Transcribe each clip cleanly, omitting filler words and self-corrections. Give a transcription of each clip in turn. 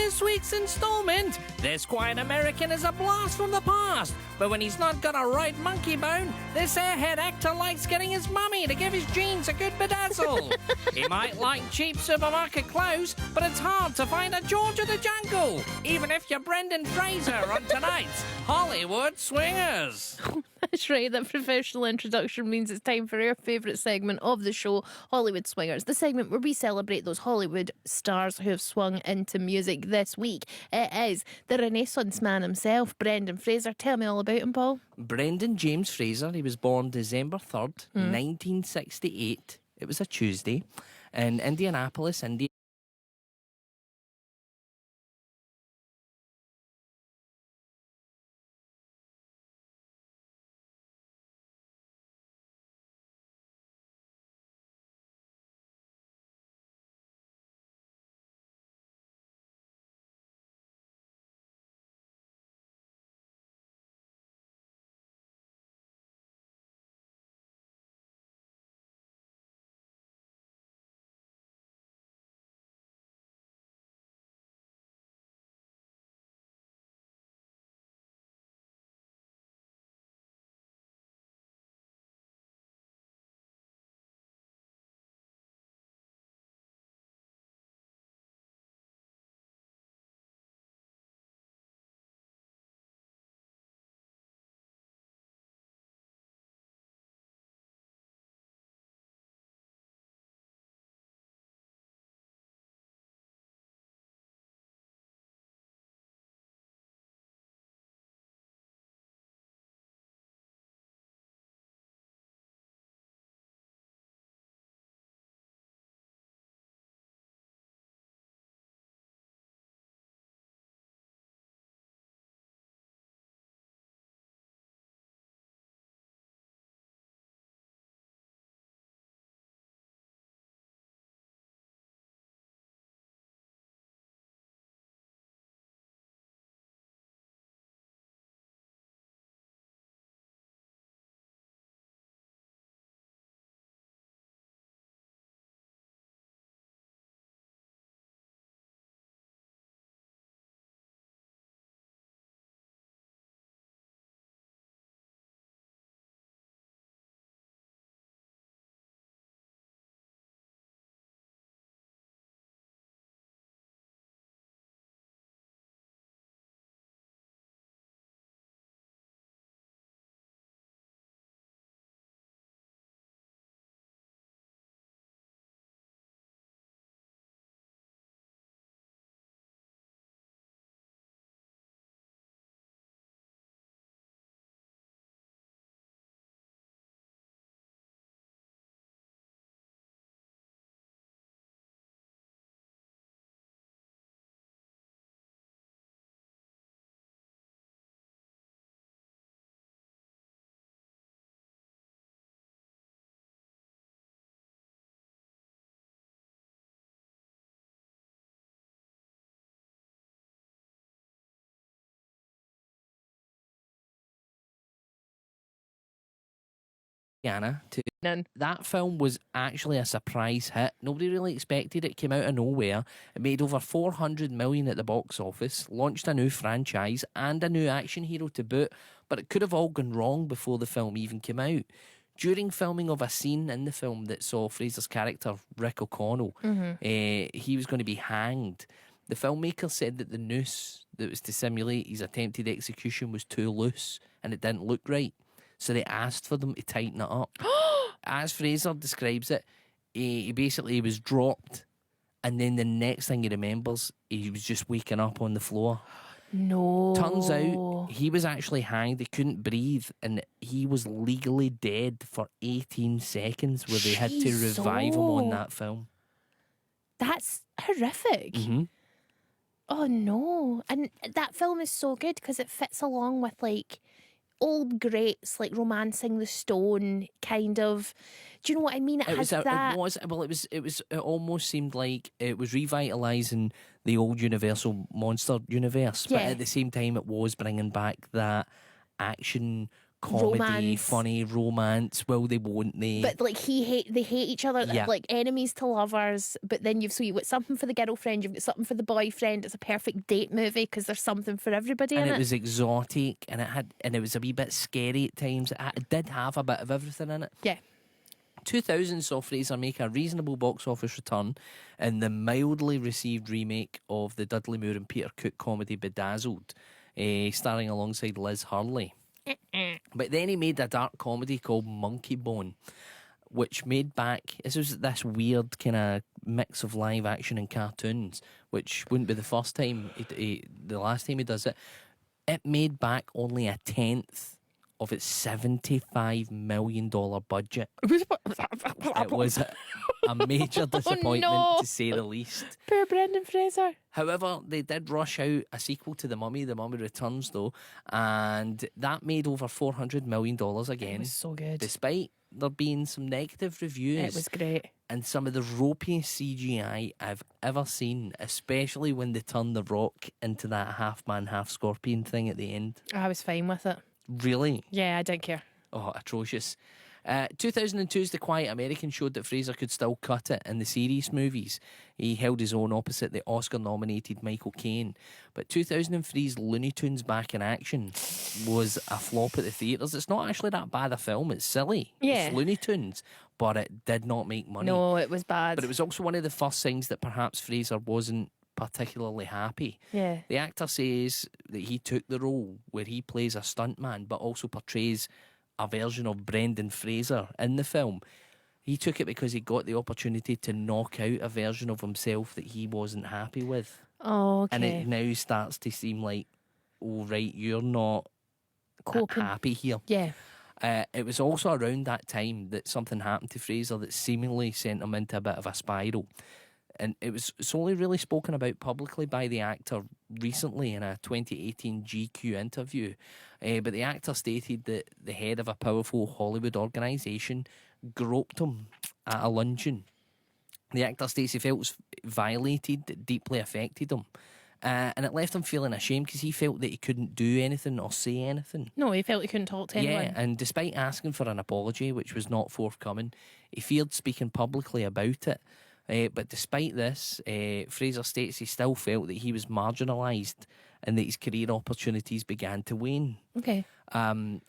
this week's installment. This quiet American is a blast from the past, but when he's not got a right monkey bone, this airhead actor likes getting his mummy to give his jeans a good bedazzle. He might like cheap supermarket clothes, but it's hard to find a George of the Jungle, even if you're Brendan Fraser on tonight's Hollywood Swingers. That's right, that professional introduction means it's time for our favourite segment of the show, Hollywood Swingers, the segment where we celebrate those Hollywood stars who have swung into music this week. It is the Renaissance man himself, Brendan Fraser. Tell me all about him, Paul. Brendan James Fraser, he was born December 3rd, 1968. It was a Tuesday in Indianapolis, Indiana. To that film was actually a surprise hit. Nobody really expected it. Came out of nowhere. It made over 400 million at the box office, launched a new franchise and a new action hero to boot, but it could have all gone wrong before the film even came out. During filming of a scene in the film that saw Fraser's character, Rick O'Connell, he was going to be hanged. The filmmaker said that the noose that was to simulate his attempted execution was too loose and it didn't look right. So they asked for them to tighten it up. As Fraser describes it, he basically was dropped, and then the next thing he remembers, he was just waking up on the floor. No. Turns out he was actually hanged. He couldn't breathe, and he was legally dead for 18 seconds where they had to revive him on that film. That's horrific. Mm-hmm. Oh no. And that film is so good because it fits along with like old greats, like Romancing the Stone, kind of. Do you know what I mean? It almost seemed like it was revitalising the old Universal monster universe, but at the same time it was bringing back that action comedy, romance. funny romance. Will they? Won't they? But like they hate each other. Yeah. Like enemies to lovers. But then you've got something for the girlfriend. You've got something for the boyfriend. It's a perfect date movie because there's something for everybody and in it it. was exotic, and it was a wee bit scary at times. It did have a bit of everything in it. Yeah. 2000 saw Fraser make a reasonable box office return in the mildly received remake of the Dudley Moore and Peter Cook comedy Bedazzled, starring alongside Liz Hurley. But then he made a dark comedy called Monkey Bone, which made back. This was this weird kind of mix of live action and cartoons, which wouldn't be the first time. The last time he does it, it made back only a tenth of its $75 million budget. It was a major disappointment, to say the least. Poor Brendan Fraser. However, they did rush out a sequel to The Mummy Returns, though, and that made over $400 million again. It was so good. Despite there being some negative reviews. It was great. And some of the ropiest CGI I've ever seen, especially when they turned The Rock into that half-man, half-scorpion thing at the end. I was fine with it. Really? Yeah, I didn't care. Oh, atrocious. 2002's The Quiet American showed that Fraser could still cut it in the serious movies. He held his own opposite the Oscar-nominated Michael Caine. But 2003's Looney Tunes Back in Action was a flop at the theatres. It's not actually that bad a film. It's silly. Yeah. It's Looney Tunes. But it did not make money. No, it was bad. But it was also one of the first signs that perhaps Fraser wasn't particularly happy. Yeah. The actor says that he took the role where he plays a stuntman but also portrays a version of Brendan Fraser in the film. He took it because he got the opportunity to knock out a version of himself that he wasn't happy with. Oh, okay. And it now starts to seem like, oh, right, you're not Coping. happy here. Yeah. It was also around that time that something happened to Fraser that seemingly sent him into a bit of a spiral. And it's only really spoken about publicly by the actor recently in a 2018 GQ interview. But the actor stated that the head of a powerful Hollywood organisation groped him at a luncheon. The actor states he felt violated, it deeply affected him. And it left him feeling ashamed because he felt that he couldn't do anything or say anything. No, he felt he couldn't talk to anyone. Yeah, and despite asking for an apology, which was not forthcoming, he feared speaking publicly about it. But despite this, Fraser states he still felt that he was marginalised and that his career opportunities began to wane. Okay.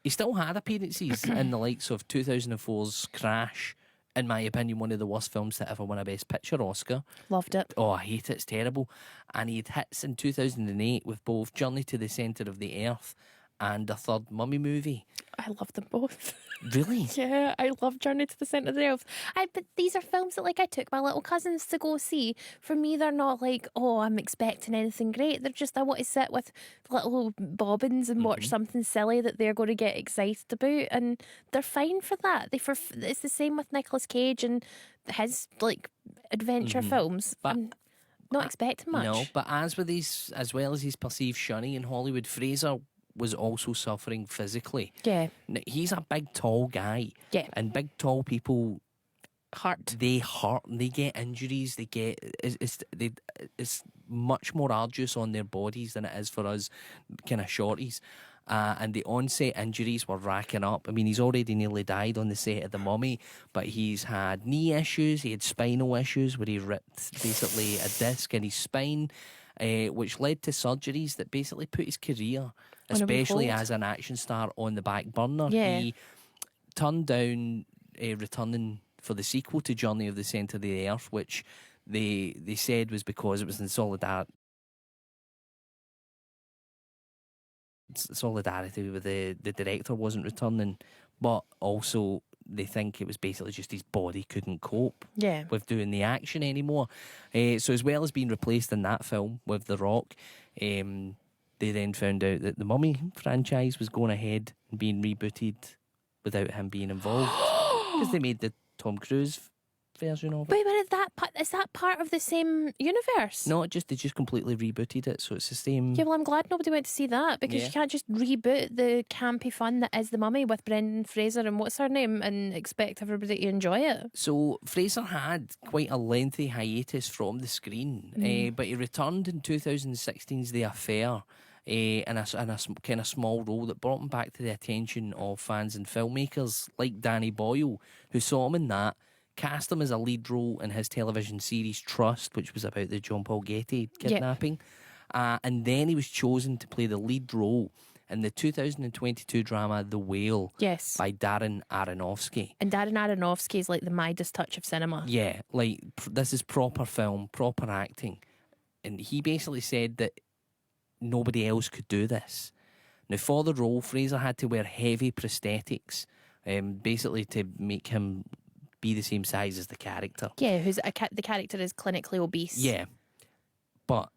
He still had appearances in the likes of 2004's Crash, in my opinion, one of the worst films to ever win a Best Picture Oscar. Loved it. Oh, I hate it, it's terrible. And he had hits in 2008 with both Journey to the Centre of the Earth and a third Mummy movie. I loved them both. Really? Yeah, I love Journey to the Centre of the Earth. But these are films that I took my little cousins to go see. For me, they're not like, oh, I'm expecting anything great. They're just, I want to sit with little bobbins and watch something silly that they're going to get excited about, and they're fine for that. It's the same with Nicolas Cage and his adventure films. But I'm not expecting much. No, but as well as his perceived shunning in Hollywood, Fraser was also suffering physically. Yeah. He's a big, tall guy. Yeah. And big, tall people, Hurt. they hurt. They get injuries. It's much more arduous on their bodies than it is for us kind of shorties. And the onset injuries were racking up. I mean, he's already nearly died on the set of The Mummy, but he's had knee issues. He had spinal issues where he ripped basically a disc in his spine, which led to surgeries that basically put his career, especially as an action star, on the back burner. Yeah. He turned down returning for the sequel to Journey of the Centre of the Earth, which they said was because it was in solidarity with the director wasn't returning, but also they think it was basically just his body couldn't cope with doing the action anymore. So as well as being replaced in that film with The Rock, they then found out that the Mummy franchise was going ahead and being rebooted without him being involved because they made the Tom Cruise version of it. Wait a minute, is that part of the same universe? No, they just completely rebooted it, so it's the same. Yeah, well, I'm glad nobody went to see that because you can't just reboot the campy fun that is The Mummy with Brendan Fraser and what's her name and expect everybody to enjoy it. So Fraser had quite a lengthy hiatus from the screen, but he returned in 2016's The Affair in a kind of small role that brought him back to the attention of fans and filmmakers like Danny Boyle, who saw him in that, cast him as a lead role in his television series Trust, which was about the John Paul Getty kidnapping. And then he was chosen to play the lead role in the 2022 drama The Whale Yes. by Darren Aronofsky. And Darren Aronofsky is like the Midas touch of cinema. Yeah, like this is proper film, proper acting. And he basically said that nobody else could do this. Now, for the role, Fraser had to wear heavy prosthetics, basically to make him be the same size as the character. Yeah, the character is clinically obese. Yeah. But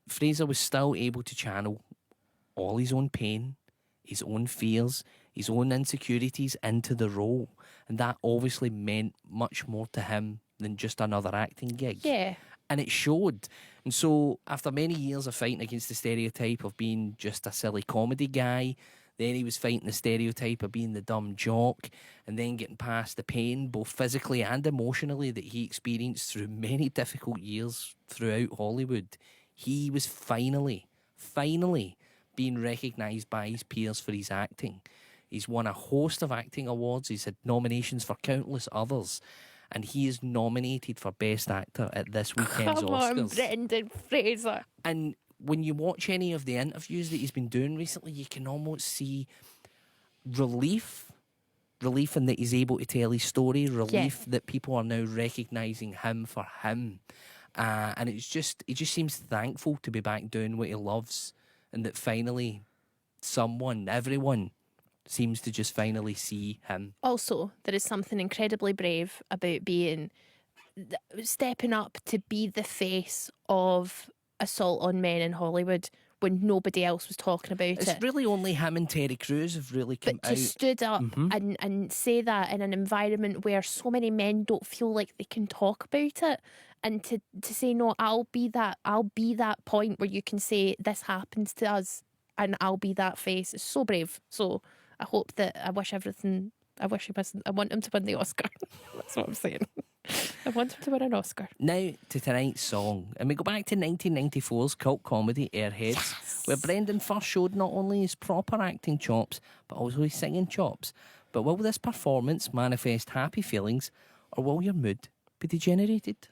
Fraser was still able to channel all his own pain, his own fears, his own insecurities into the role. And that obviously meant much more to him than just another acting gig. Yeah. And it showed. And so, after many years of fighting against the stereotype of being just a silly comedy guy, then he was fighting the stereotype of being the dumb jock, and then getting past the pain, both physically and emotionally, that he experienced through many difficult years throughout Hollywood. He was finally being recognised by his peers for his acting. He's won a host of acting awards. He's had nominations for countless others. And he is nominated for Best Actor at this weekend's Come Oscars. on, Brendan Fraser. And when you watch any of the interviews that he's been doing recently, you can almost see relief in that he's able to tell his story, relief that people are now recognising him for him. And he just seems thankful to be back doing what he loves, and that finally everyone seems to just finally see him. Also, there is something incredibly brave about stepping up to be the face of assault on men in Hollywood when nobody else was talking about it. It's really only him and Terry Crews have really come But out. to stood up and say that in an environment where so many men don't feel like they can talk about it, and to say, no, I'll be that point where you can say this happens to us, and I'll be that face. It's so brave. So I hope that I want him to win the Oscar. That's what I'm saying. I want him to win an Oscar. Now to tonight's song, and we go back to 1994's cult comedy Airheads, where Brendan first showed not only his proper acting chops, but also his singing chops. But will this performance manifest happy feelings, or will your mood be degenerated?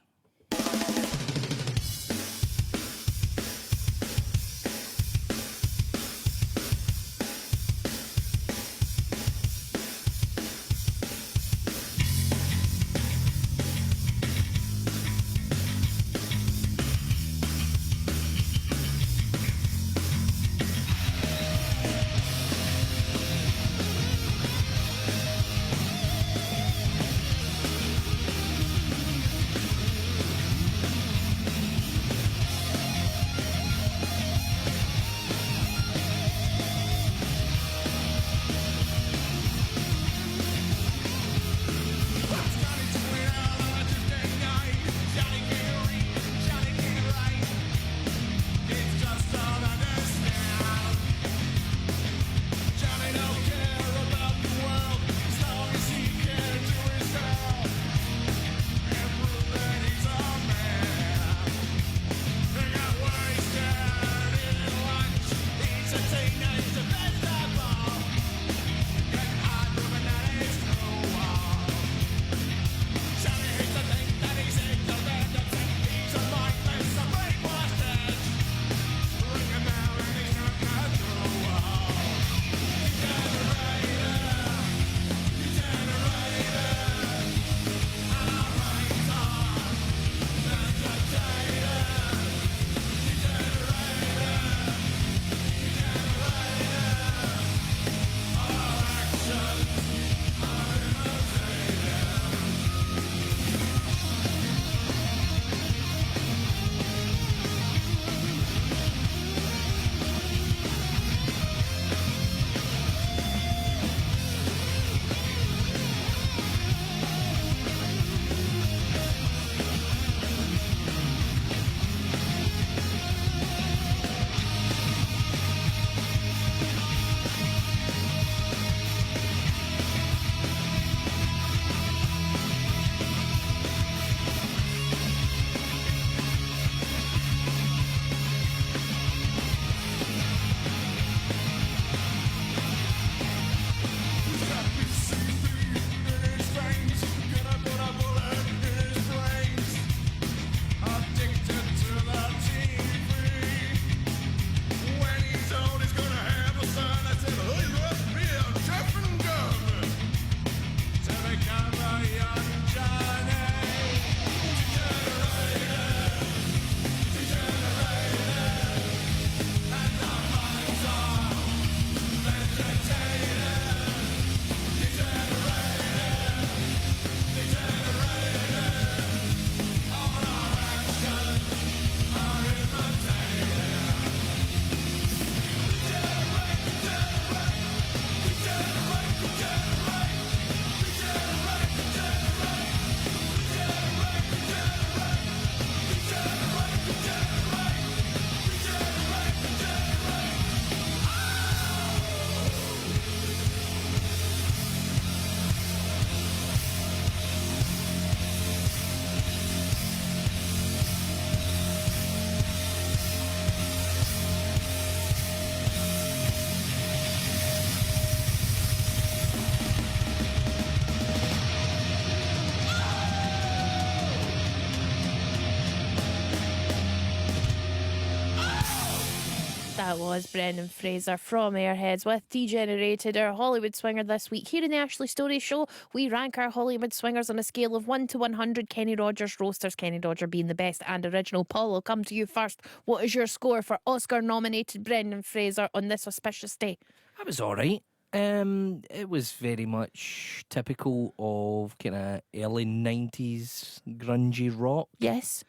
That was Brendan Fraser from Airheads with Degenerated, our Hollywood swinger this week. Here in the Ashley Storrie Show, we rank our Hollywood swingers on a scale of 1 to 100. Kenny Rogers roasters, Kenny Rogers being the best and original. Paul, I'll come to you first. What is your score for Oscar-nominated Brendan Fraser on this auspicious day? That was all right. It was very much typical of kind of early 90s grungy rock. Yes.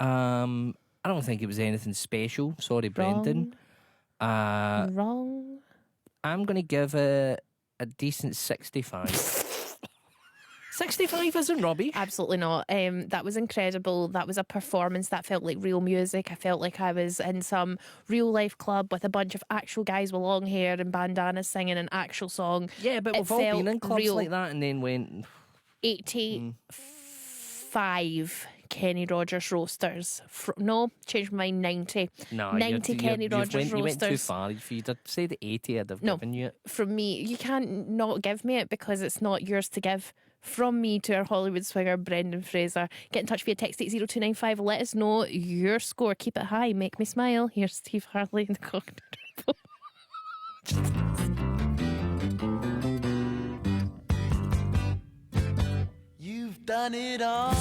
I don't think it was anything special. Sorry, Brendan. Wrong. I'm going to give it a decent 65. 65 isn't rubbish. Absolutely not. That was incredible. That was a performance that felt like real music. I felt like I was in some real life club with a bunch of actual guys with long hair and bandanas singing an actual song. Yeah, but we've all been in clubs like that and then went... 85 Kenny Rogers roasters. No, changed my mind, 90. No, 90 Kenny Rogers you went too roasters. far. If you'd have said 80, I'd have given you it. From me, you can't not give me it because it's not yours to give. From me to our Hollywood swinger, Brendan Fraser. Get in touch via text 80295. Let us know your score. Keep it high. Make me smile. Here's Steve Harley in the cockpit. You've done it all.